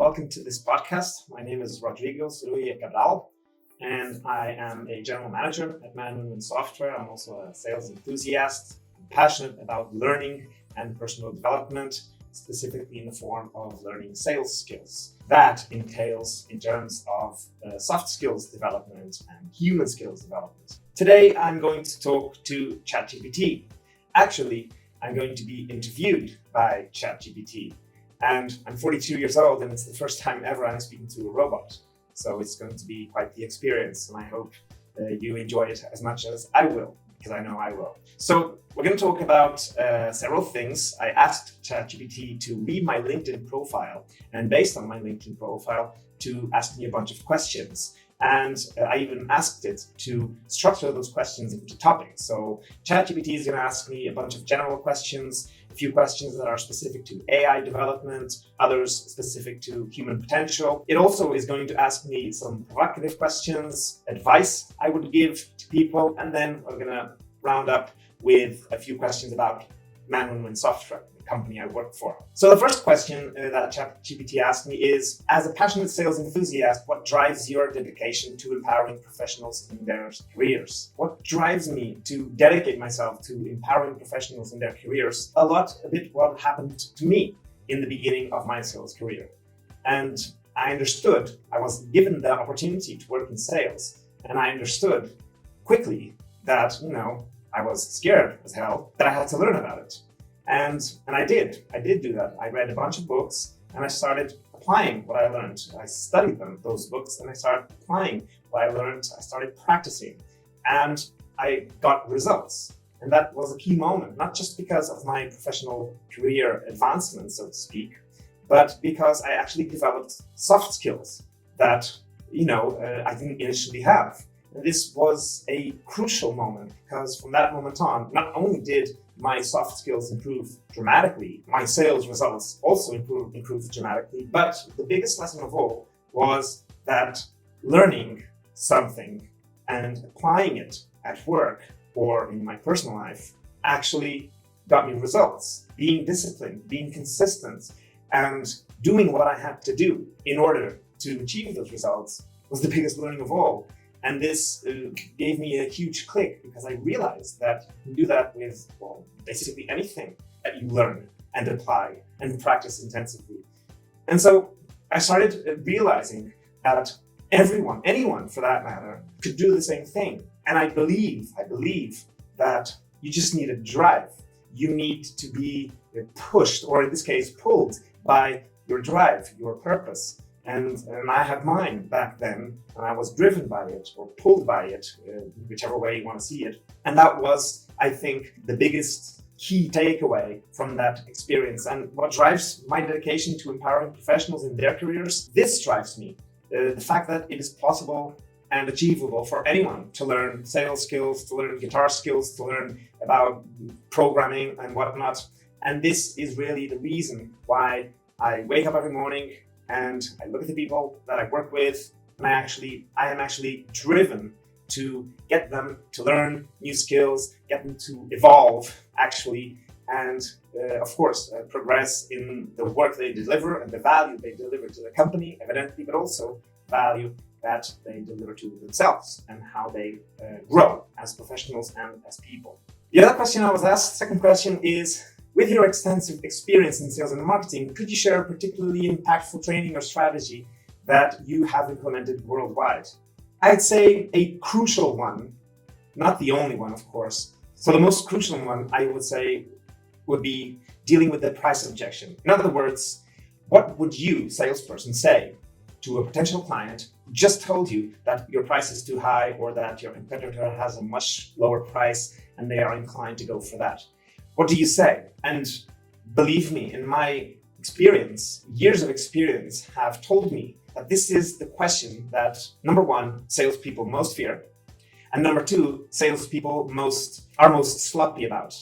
welcome to this podcast. My name is Rodrigo Cerulla Cabral, and I am a general manager at Man Women Software. I'm also a sales enthusiast. I'm passionate about learning and personal development, specifically in the form of learning sales skills. That entails in terms of soft skills development and human skills development. Today, I'm going to talk to ChatGPT. Actually, I'm going to be interviewed by ChatGPT. And I'm 42 years old, and it's the first time ever I'm speaking to a robot. So it's going to be quite the experience, and I hope you enjoy it as much as I will, because I know I will. So we're going to talk about several things. I asked ChatGPT to read my LinkedIn profile, and based on my LinkedIn profile, to ask me a bunch of questions. And I even asked it to structure those questions into topics. So ChatGPT is going to ask me a bunch of general questions, a few questions that are specific to AI development, others specific to human potential. It also is going to ask me some provocative questions, advice I would give to people, and then we're going to round up with a few questions about Man Women Software, the company I work for. So the first question that ChatGPT asked me is, as a passionate sales enthusiast, what drives your dedication to empowering professionals in their careers? What drives me to dedicate myself to empowering professionals in their careers? A bit what happened to me in the beginning of my sales career. And I understood, I was given the opportunity to work in sales, and I understood quickly that, I was scared as hell that I had to learn about it. And I did do that. I read a bunch of books and I started applying what I learned. I studied those books, and I started applying what I learned. I started practicing and I got results. And that was a key moment, not just because of my professional career advancement, so to speak, but because I actually developed soft skills that, I didn't initially have. And this was a crucial moment because from that moment on, not only did my soft skills improve dramatically, my sales results also improved dramatically, but the biggest lesson of all was that learning something and applying it at work or in my personal life actually got me results. Being disciplined, being consistent, and doing what I had to do in order to achieve those results was the biggest learning of all. And this gave me a huge click because I realized that you can do that with, basically anything that you learn and apply and practice intensively. And so I started realizing that anyone for that matter, could do the same thing. And I believe that you just need a drive. You need to be pushed, or in this case, pulled by your drive, your purpose. And I had mine back then, and I was driven by it or pulled by it, whichever way you want to see it. And that was, I think, the biggest key takeaway from that experience. And what drives my dedication to empowering professionals in their careers, this drives me. The fact that it is possible and achievable for anyone to learn sales skills, to learn guitar skills, to learn about programming and whatnot. And this is really the reason why I wake up every morning and I look at the people that I work with, and I am actually driven to get them to learn new skills, get them to evolve, actually, and of course, progress in the work they deliver and the value they deliver to the company, evidently, but also value that they deliver to themselves and how they grow as professionals and as people. The other question I was asked, second question is, with your extensive experience in sales and marketing, could you share a particularly impactful training or strategy that you have implemented worldwide? I'd say a crucial one, not the only one, of course. So the most crucial one, I would say, would be dealing with the price objection. In other words, what would you, salesperson, say to a potential client who just told you that your price is too high or that your competitor has a much lower price and they are inclined to go for that? What do you say? And believe me, in my experience, years of experience have told me that this is the question that, number one, salespeople most fear, and number two, salespeople are most sloppy about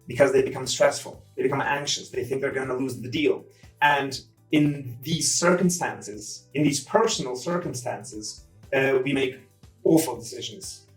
because they become stressful, they become anxious, they think they're going to lose the deal. And in these circumstances, in these personal circumstances, we make awful decisions,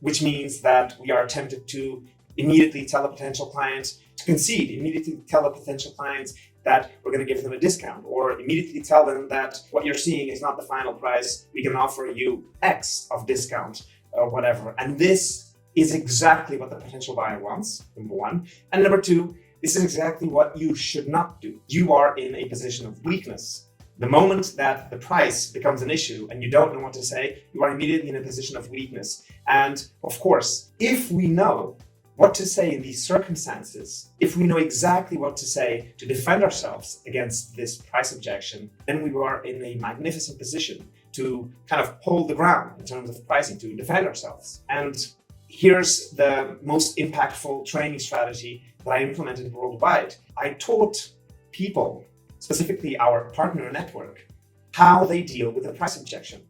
which means that we are tempted to immediately tell a potential client, to concede, immediately tell the potential clients that we're going to give them a discount, or immediately tell them that what you're seeing is not the final price. We can offer you X of discount or whatever. And this is exactly what the potential buyer wants, number one. And number two, this is exactly what you should not do. You are in a position of weakness. The moment that the price becomes an issue and you don't know what to say, you are immediately in a position of weakness. And of course, if we know what to say in these circumstances, if we know exactly what to say to defend ourselves against this price objection, then we are in a magnificent position to kind of hold the ground in terms of pricing, to defend ourselves. And here's the most impactful training strategy that I implemented worldwide. I taught people, specifically our partner network, how they deal with a price objection.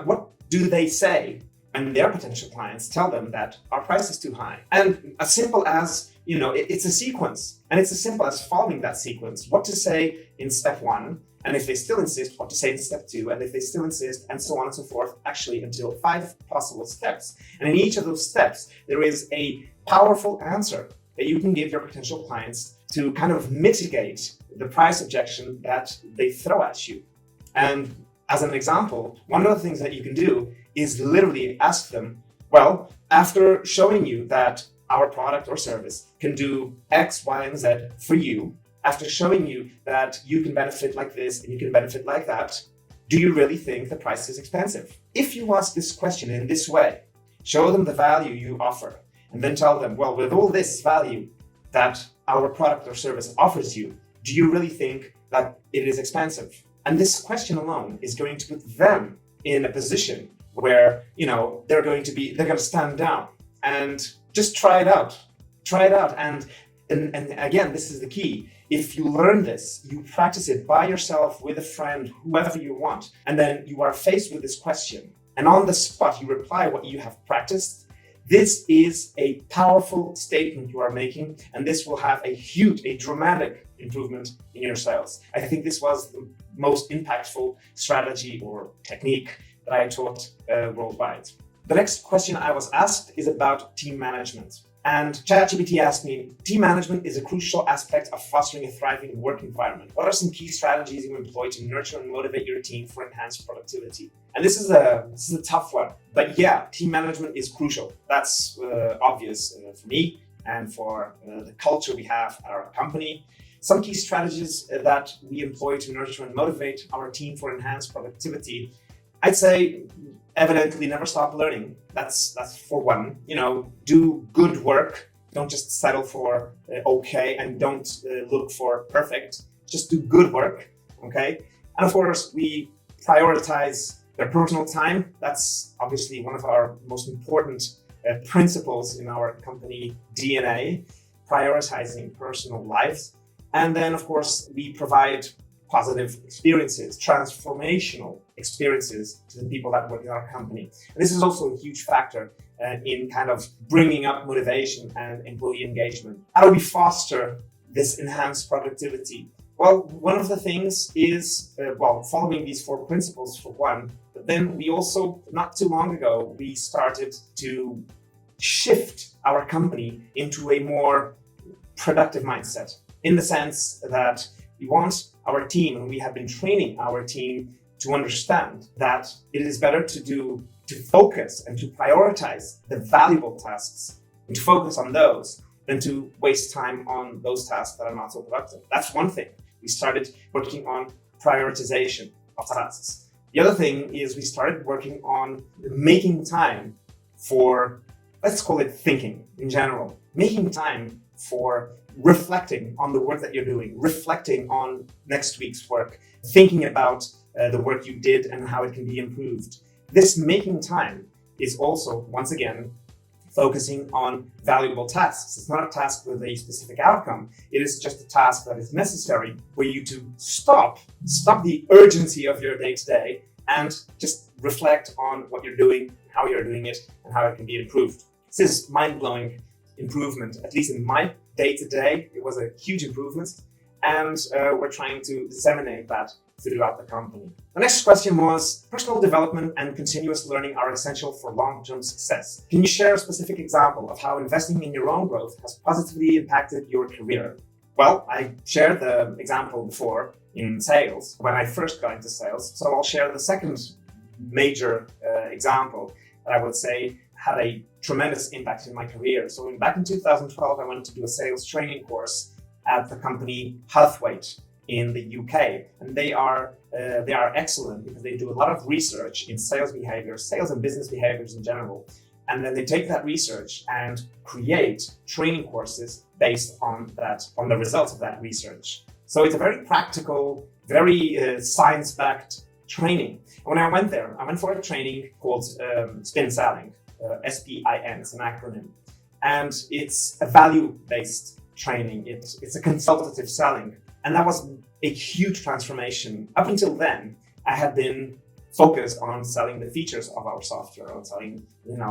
What do they say when their potential clients tell them that our price is too high? And as simple as, it's a sequence. And it's as simple as following that sequence. What to say in step one, and if they still insist, what to say in step two, and if they still insist, and so on and so forth, actually until 5 possible steps. And in each of those steps, there is a powerful answer that you can give your potential clients to kind of mitigate the price objection that they throw at you. And as an example, one of the things that you can do is literally ask them, well, after showing you that our product or service can do X, Y, and Z for you, after showing you that you can benefit like this and you can benefit like that, do you really think the price is expensive? If you ask this question in this way, show them the value you offer, and then tell them, well, with all this value that our product or service offers you, do you really think that it is expensive? And this question alone is going to put them in a position where, they're going to stand down and just try it out. And again, this is the key. If you learn this, you practice it by yourself, with a friend, whoever you want, and then you are faced with this question, and on the spot you reply what you have practiced, this is a powerful statement you are making, and this will have a dramatic improvement in your sales. I think this was the most impactful strategy or technique that I taught worldwide. The next question I was asked is about team management. And ChatGPT asked me, team management is a crucial aspect of fostering a thriving work environment. What are some key strategies you employ to nurture and motivate your team for enhanced productivity? And this is a tough one, but yeah, team management is crucial. That's obvious for me and for the culture we have at our company. Some key strategies that we employ to nurture and motivate our team for enhanced productivity, I'd say, evidently never stop learning. That's for one. Do good work. Don't just settle for okay, and don't look for perfect. Just do good work, okay? And of course, we prioritize their personal time. That's obviously one of our most important principles in our company DNA, prioritizing personal lives. And then, of course, we provide positive experiences, transformational experiences to the people that work in our company. And this is also a huge factor in kind of bringing up motivation and employee engagement. How do we foster this enhanced productivity? Well, one of the things is, following these 4 principles for one, but then we also, not too long ago, we started to shift our company into a more productive mindset, in the sense that we want our team, and we have been training our team to understand that it is better to focus and to prioritize the valuable tasks and to focus on those than to waste time on those tasks that are not so productive. That's one thing. We started working on prioritization of tasks. The other thing is we started working on making time for, let's call it thinking in general, making time for reflecting on the work that you're doing, reflecting on next week's work, thinking about the work you did and how it can be improved. This making time is also, once again, focusing on valuable tasks. It's not a task with a specific outcome. It is just a task that is necessary for you to stop the urgency of your day-to-day and just reflect on what you're doing, how you're doing it, and how it can be improved. This is mind-blowing improvement, at least in my day-to-day. It was a huge improvement, and we're trying to disseminate that throughout the company. The next question was, personal development and continuous learning are essential for long-term success. Can you share a specific example of how investing in your own growth has positively impacted your career? Well, I shared the example before in sales, when I first got into sales. So I'll share the second major example that I would say had a tremendous impact in my career. So back in 2012, I went to do a sales training course at the company Healthweight in the UK, and they are excellent because they do a lot of research in sales behavior, sales and business behaviors in general, and then they take that research and create training courses based on the results of that research. So it's a very practical, very science-backed training. And when I went there, I went for a training called Spin Selling, SPIN, it's an acronym, and it's a value-based training. It's a consultative selling. And that was a huge transformation. Up until then, I had been focused on selling the features of our software, on selling,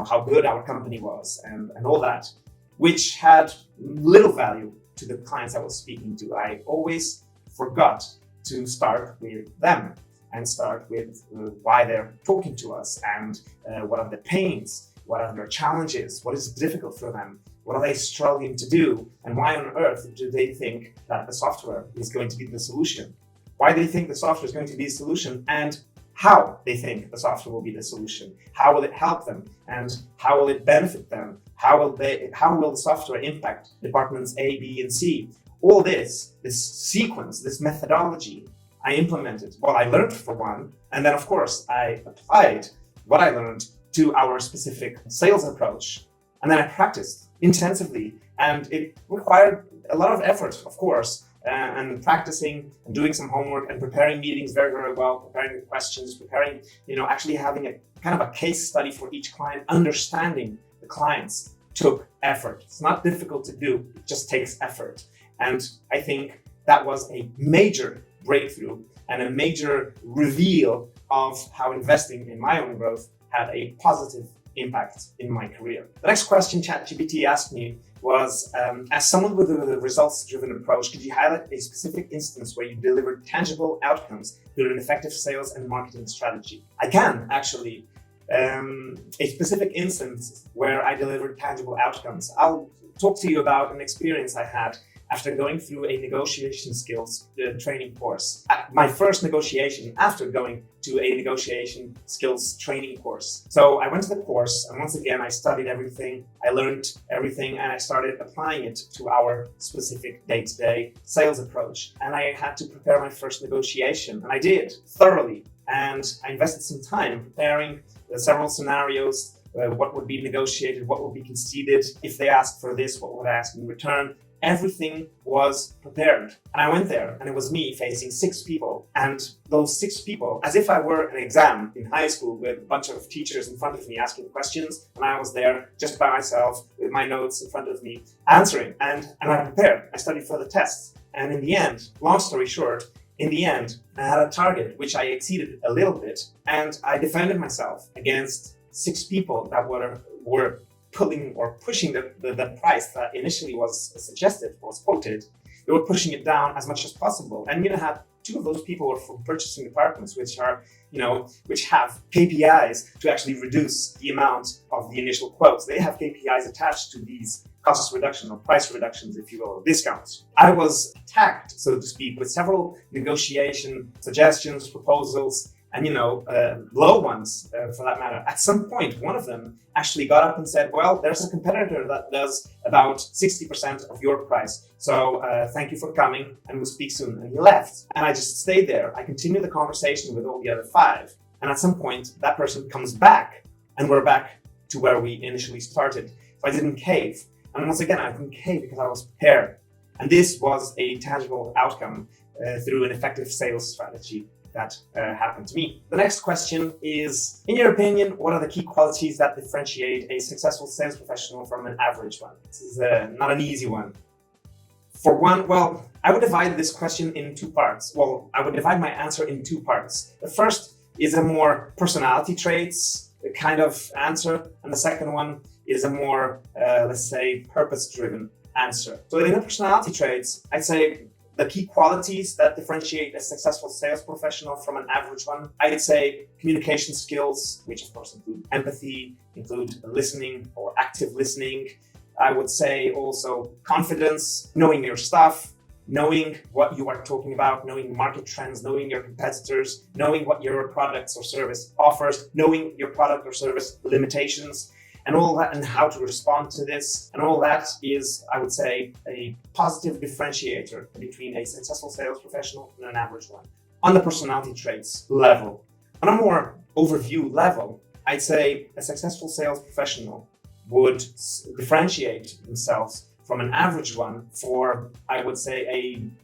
how good our company was and all that, which had little value to the clients I was speaking to. I always forgot to start with them and start with why they're talking to us and what are the pains, what are their challenges, what is difficult for them, what are they struggling to do, and why on earth do they think that the software is going to be the solution? Why do they think the software is going to be a solution, and how they think the software will be the solution? How will it help them, and how will it benefit them? How will the software impact departments A, B, and C? All this sequence, this methodology, I implemented. Well, I learned for one, and then of course I applied what I learned to our specific sales approach. And then I practiced intensively, and it required a lot of effort, of course, and practicing and doing some homework and preparing meetings very, very well, preparing the questions, preparing, actually having a kind of a case study for each client, understanding the clients took effort. It's not difficult to do, it just takes effort. And I think that was a major breakthrough and a major reveal of how investing in my own growth had a positive impact in my career. The next question ChatGPT asked me was, as someone with a results-driven approach, could you highlight a specific instance where you delivered tangible outcomes through an effective sales and marketing strategy? I can, actually. A specific instance where I delivered tangible outcomes. I'll talk to you about an experience I had after going through a negotiation skills training course. My first negotiation after going to a negotiation skills training course. So I went to the course, and once again, I studied everything, I learned everything, and I started applying it to our specific day-to-day sales approach. And I had to prepare my first negotiation, and I did thoroughly. And I invested some time in preparing several scenarios, what would be negotiated, what would be conceded, if they asked for this, what would I ask in return. Everything was prepared. And I went there, and it was me facing 6 people. And those 6 people, as if I were an exam in high school with a bunch of teachers in front of me asking questions, and I was there just by myself with my notes in front of me answering. And I prepared. I studied for the tests. And in the end, long story short, in the end, I had a target, which I exceeded a little bit. And I defended myself against 6 people that were pulling or pushing the price that initially was suggested, was quoted. They were pushing it down as much as possible. And had 2 of those people were from purchasing departments, which have KPIs to actually reduce the amount of the initial quotes. They have KPIs attached to these cost reduction or price reductions, if you will, or discounts. I was attacked, so to speak, with several negotiation suggestions, proposals, and low ones for that matter. At some point, one of them actually got up and said, well, there's a competitor that does about 60% of your price. So thank you for coming, and we'll speak soon. And he left. And I just stayed there. I continued the conversation with all the other 5. And at some point, that person comes back, and we're back to where we initially started. So I didn't cave. And once again, I didn't cave because I was prepared. And this was a tangible outcome through an effective sales strategy that happened to me. The next question is, in your opinion, what are the key qualities that differentiate a successful sales professional from an average one? This is not an easy one. For one, well, I would divide this question in 2 parts. Well, I would divide my answer in 2 parts. The first is a more personality traits kind of answer, and the second one is a more, let's say, purpose-driven answer. So in the personality traits, I'd say the key qualities that differentiate a successful sales professional from an average one, I'd say communication skills, which of course include empathy, include listening or active listening. I would say also confidence, knowing your stuff, knowing what you are talking about, knowing market trends, knowing your competitors, knowing what your products or service offers, knowing your product or service limitations, and all that, and how to respond to this. And all that is, I would say, a positive differentiator between a successful sales professional and an average one. On the personality traits level, on a more overview level, I'd say a successful sales professional would differentiate themselves from an average one for, I would say,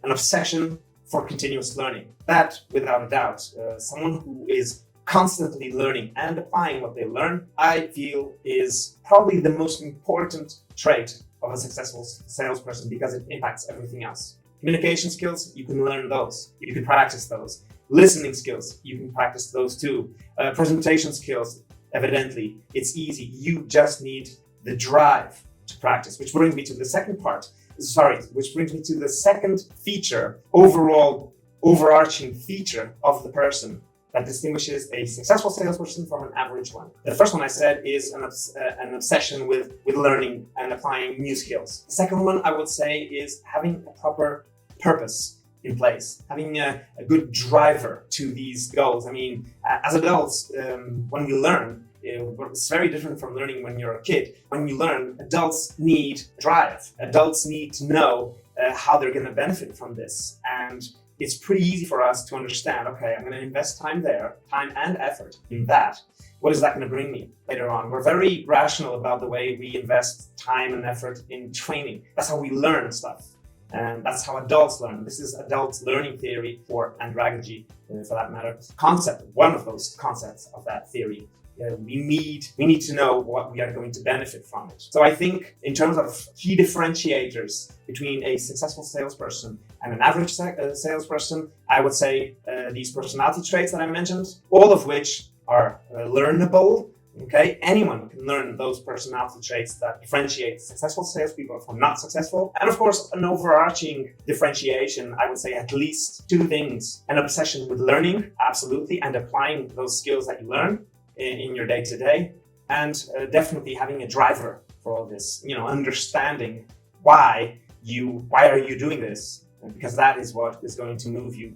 an obsession for continuous learning. That, without a doubt, someone who is constantly learning and applying what they learn, I feel is probably the most important trait of a successful salesperson because it impacts everything else. Communication skills, you can learn those. You can practice those. Listening skills, you can practice those too. Presentation skills, evidently, it's easy. You just need the drive to practice, which brings me to the second feature, overarching feature of the person that distinguishes a successful salesperson from an average one. The first one I said is an obsession with learning and applying new skills. The second one I would say is having a proper purpose in place, having a good driver to these goals. I mean, as adults, when we learn, it's very different from learning when you're a kid. When you learn, adults need drive. Adults need to know how they're going to benefit from this. And it's pretty easy for us to understand, okay, I'm going to invest time and effort in that. What is that going to bring me later on? We're very rational about the way we invest time and effort in training. That's how we learn stuff. And that's how adults learn. This is adult learning theory, or andragogy, for that matter. One of those concepts of that theory. We need to know what we are going to benefit from it. So I think in terms of key differentiators between a successful salesperson and an average salesperson, I would say these personality traits that I mentioned, all of which are learnable. Okay, anyone can learn those personality traits that differentiate successful salespeople from not successful. And of course, an overarching differentiation, I would say at least two things: an obsession with learning, absolutely, and applying those skills that you learn in your day-to-day, and definitely having a driver for all this, understanding why are you doing this, because that is what is going to move you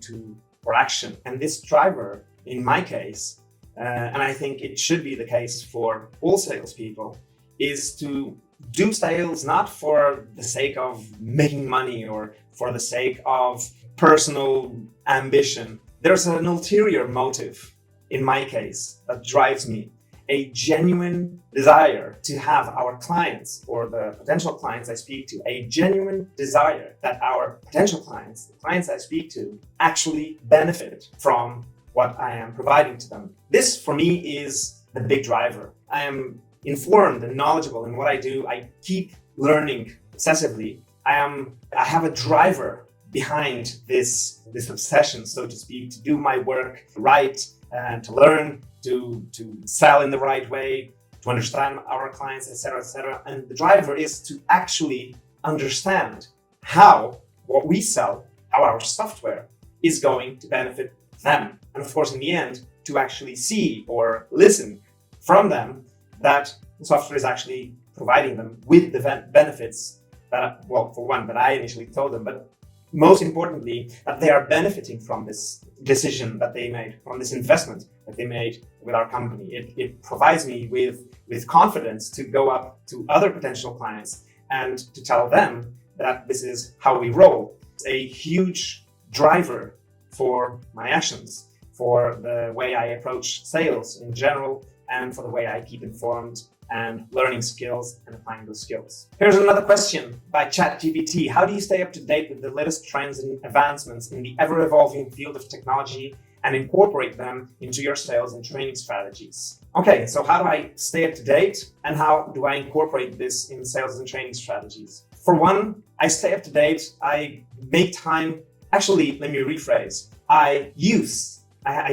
for action. And this driver, in my case, and I think it should be the case for all salespeople, is to do sales not for the sake of making money or for the sake of personal ambition. There's an ulterior motive in my case that drives me, a genuine desire to have our clients, or the potential clients I speak to, a genuine desire that our potential clients, the clients I speak to, actually benefit from what I am providing to them. This for me is the big driver. I am informed and knowledgeable in what I do. I keep learning obsessively. I have a driver behind this obsession, so to speak, to do my work right, and to learn, to sell in the right way, to understand our clients, etc., etc. And the driver is to actually understand how what we sell, how our software is going to benefit them. And of course, in the end, to actually see or listen from them that the software is actually providing them with the benefits that, well, for one, that I initially told them, but most importantly, that they are benefiting from this decision that they made, from this investment that they made with our company. It provides me with confidence to go up to other potential clients and to tell them that this is how we roll. It's a huge driver for my actions, for the way I approach sales in general, and for the way I keep informed and learning skills and applying those skills. Here's another question by ChatGPT. How do you stay up to date with the latest trends and advancements in the ever-evolving field of technology and incorporate them into your sales and training strategies? Okay, so how do I stay up to date, and how do I incorporate this in sales and training strategies? For one, I stay up to date. I make time. Actually, let me rephrase. I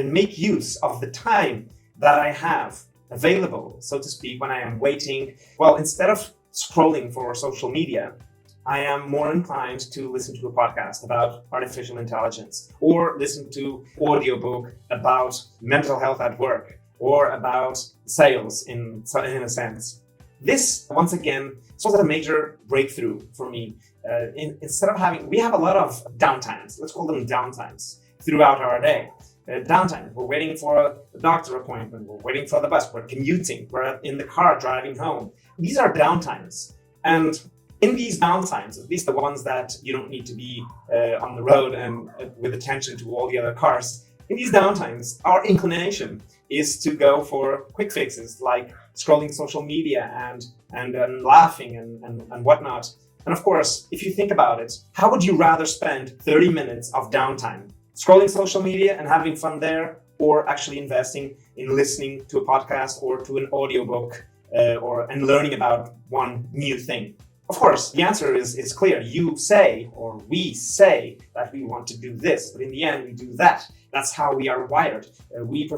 make use of the time that I have available, so to speak, when I am waiting. Well, instead of scrolling for social media, I am more inclined to listen to a podcast about artificial intelligence, or listen to audiobook about mental health at work, or about sales in a sense. This, once again, was a major breakthrough for me. Instead of we have a lot of downtimes, let's call them downtimes, throughout our day. Downtime, we're waiting for a doctor appointment, we're waiting for the bus, we're commuting, we're in the car driving home. These are downtimes. And in these downtimes, at least the ones that you don't need to be on the road and with attention to all the other cars, in these downtimes, our inclination is to go for quick fixes like scrolling social media and laughing and whatnot. And of course, if you think about it, how would you rather spend 30 minutes of downtime? Scrolling social media and having fun there, or actually investing in listening to a podcast or to an audiobook and learning about one new thing? Of course, the answer is clear. You say, or we say, that we want to do this, but in the end we do that. That's how we are wired. We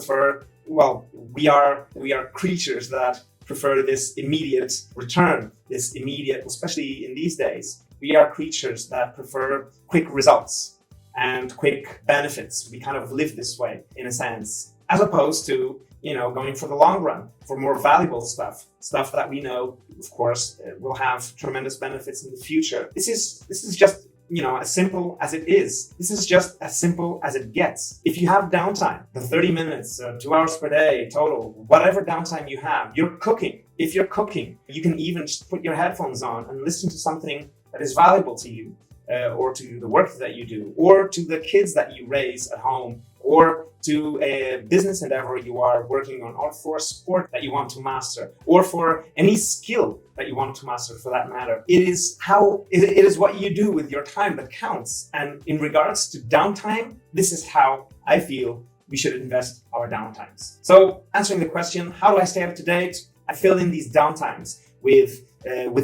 are creatures that prefer this immediate return, this immediate, especially in these days, we are creatures that prefer quick results and quick benefits. We kind of live this way, in a sense, as opposed to, going for the long run, for more valuable stuff that we know, of course, will have tremendous benefits in the future. This is just, as simple as it is. This is just as simple as it gets. If you have downtime, the 30 minutes, 2 hours per day total, whatever downtime you have, you're cooking. If you're cooking, you can even just put your headphones on and listen to something that is valuable to you. Or to the work that you do, or to the kids that you raise at home, or to a business endeavor you are working on, or for a sport that you want to master, or for any skill that you want to master for that matter. It is what you do with your time that counts. And in regards to downtime, this is how I feel we should invest our downtimes. So answering the question, how do I stay up to date? I fill in these downtimes with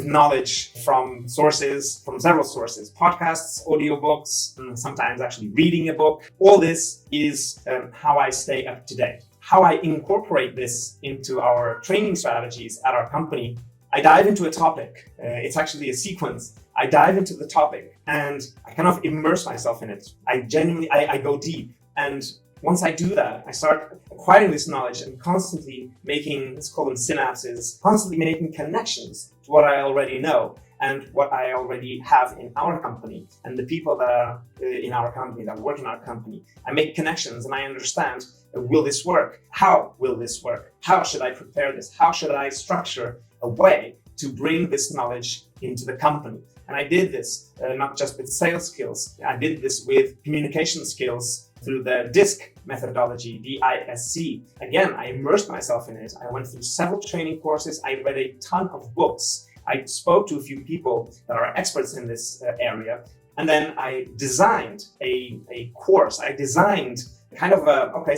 knowledge from several sources, podcasts, audiobooks, and sometimes actually reading a book. All this is how I stay up to date. How I incorporate this into our training strategies at our company. I dive into a topic. It's actually a sequence. I dive into the topic and I kind of immerse myself in it. I go deep. And once I do that, I start acquiring this knowledge and constantly making, let's call them synapses, constantly making connections to what I already know and what I already have in our company and the people that are in our company, that work in our company. I make connections and I understand, will this work? How will this work? How should I prepare this? How should I structure a way to bring this knowledge into the company? And I did this not just with sales skills, I did this with communication skills through the DISC methodology, DISC. Again, I immersed myself in it. I went through several training courses. I read a ton of books. I spoke to a few people that are experts in this area. And then I designed a course. I designed kind of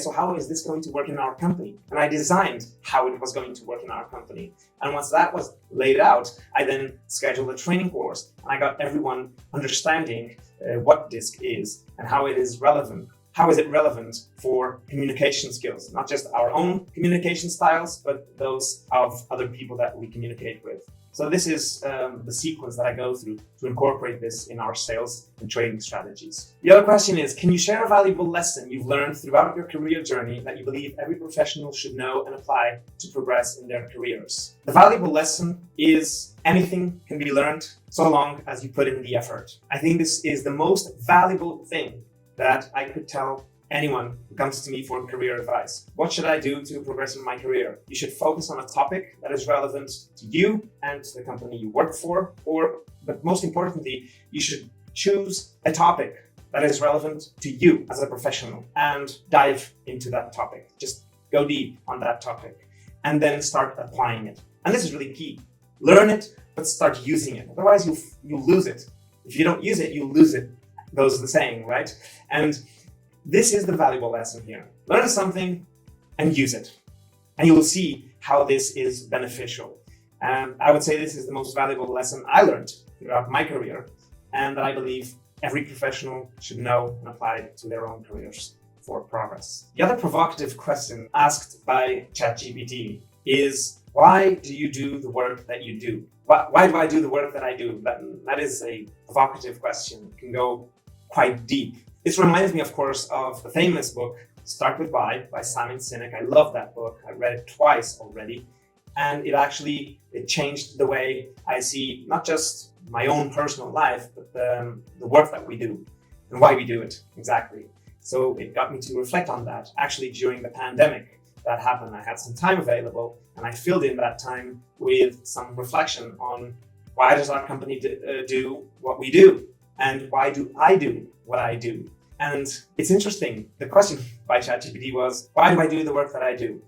so how is this going to work in our company? And I designed how it was going to work in our company. And once that was laid out, I then scheduled a training course. And I got everyone understanding what DISC is and how it is relevant. How is it relevant for communication skills? Not just our own communication styles, but those of other people that we communicate with. So this is the sequence that I go through to incorporate this in our sales and trading strategies. The other question is, can you share a valuable lesson you've learned throughout your career journey that you believe every professional should know and apply to progress in their careers? The valuable lesson is anything can be learned so long as you put in the effort. I think this is the most valuable thing that I could tell anyone who comes to me for career advice. What should I do to progress in my career? You should focus on a topic that is relevant to you and to the company you work for, but most importantly, you should choose a topic that is relevant to you as a professional and dive into that topic. Just go deep on that topic and then start applying it. And this is really key. Learn it, but start using it. Otherwise, you'll lose it. If you don't use it, you'll lose it. Goes the saying, right? And this is the valuable lesson here. Learn something and use it. And you will see how this is beneficial. And I would say this is the most valuable lesson I learned throughout my career, and that I believe every professional should know and apply to their own careers for progress. The other provocative question asked by ChatGPT is, why do you do the work that you do? Why do I do the work that I do? That is a provocative question. It can go quite deep. This reminds me, of course, of the famous book, Start With Why by Simon Sinek. I love that book. I read it twice already. And it changed the way I see not just my own personal life, but the work that we do and why we do it exactly. So it got me to reflect on that. Actually, during the pandemic that happened, I had some time available and I filled in that time with some reflection on, why does our company do what we do? And why do I do what I do? And it's interesting. The question by ChatGPT was, why do I do the work that I do?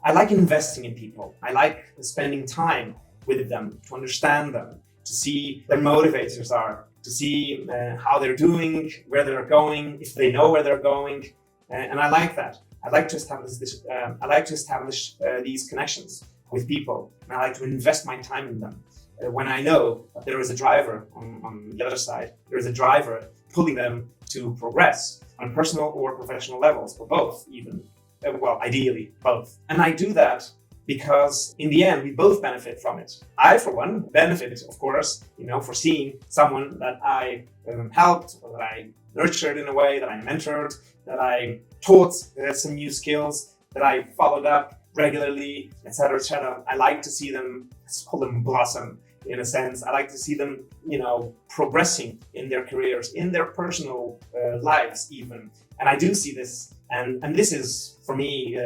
I like investing in people. I like spending time with them, to understand them, to see their motivators are, to see how they're doing, where they're going, if they know where they're going. And I like that. I like to establish this. I like to establish these connections with people, and I like to invest my time in them. When I know that there is a driver on the other side, there is a driver pulling them to progress on personal or professional levels, or both even. Well, ideally both. And I do that because in the end, we both benefit from it. I, for one, benefit, of course, for seeing someone that I helped, or that I nurtured in a way, that I mentored, that I taught some new skills, that I followed up regularly, etc., etc. I like to see them, let's call them blossom, in a sense. I like to see them, progressing in their careers, in their personal lives even. And I do see this. And this is, for me,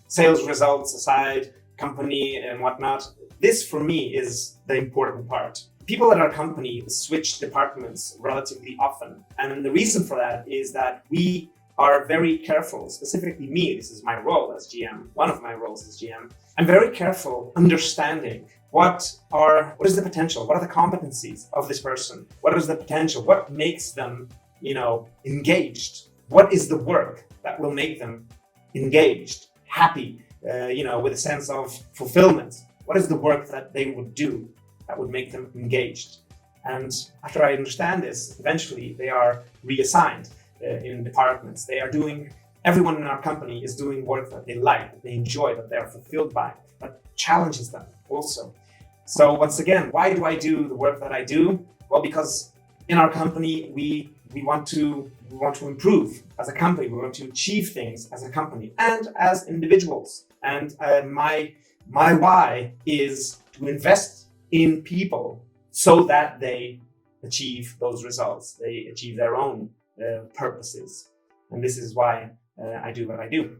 sales results aside, company and whatnot, this for me is the important part. People at our company switch departments relatively often. And the reason for that is that we are very careful, specifically me, this is my role as GM, one of my roles as GM. I'm very careful understanding what is the potential, what are the competencies of this person, what is the potential, what makes them, engaged. What is the work that will make them engaged, happy, with a sense of fulfillment? What is the work that they would do that would make them engaged? And after I understand this, eventually they are reassigned in departments. Everyone in our company is doing work that they like, that they enjoy, that they are fulfilled by, that challenges them also. So once again, why do I do the work that I do? Well, because in our company, we want to improve as a company. We want to achieve things as a company and as individuals. And my why is to invest in people so that they achieve those results. They achieve their own purposes. And this is why I do what I do.